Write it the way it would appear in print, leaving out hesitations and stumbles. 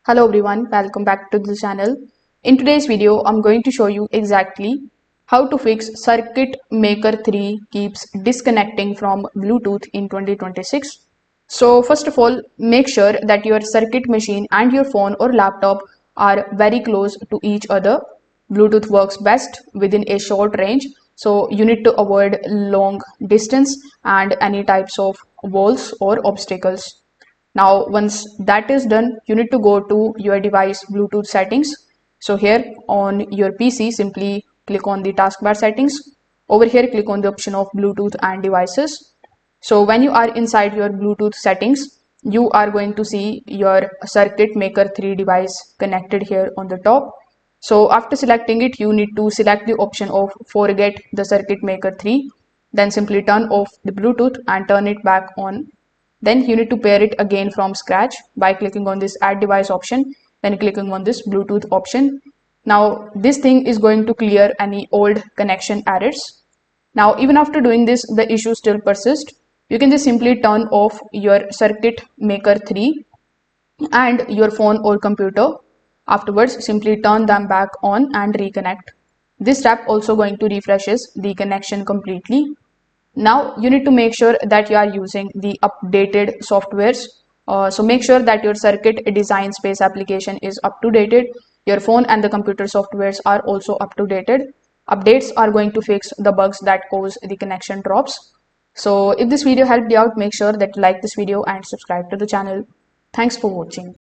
Hello everyone, welcome back to the channel. In today's video, I'm going to show you exactly how to fix Circuit Maker 3 keeps disconnecting from Bluetooth in 2026. So first of all, make sure that your circuit machine and your phone or laptop are very close to each other. Bluetooth works best within a short range, so you need to avoid long distance and any types of walls or obstacles. Now, once that is done, you need to go to your device Bluetooth settings. So here on your PC, simply click on the taskbar settings. Over here, click on the option of Bluetooth and devices. So when you are inside your Bluetooth settings, you are going to see your Circuit Maker 3 device connected here on the top. So after selecting it, you need to select the option of forget the Circuit Maker 3. Then simply turn off the Bluetooth and turn it back on. Then you need to pair it again from scratch by clicking on this add device option, then clicking on this Bluetooth option. Now this thing is going to clear any old connection errors. Now even after doing this, the issue still persists. You can just simply turn off your Circuit Maker 3 and your phone or computer. Afterwards, simply turn them back on and reconnect. This step also going to refreshes the connection completely. Now you need to make sure that you are using the updated softwares. So make sure that your circuit design space application is up to date. Your phone and the computer softwares are also up to date. Updates are going to fix the bugs that cause the connection drops. So if this video helped you out, make sure that you like this video and subscribe to the channel. Thanks for watching.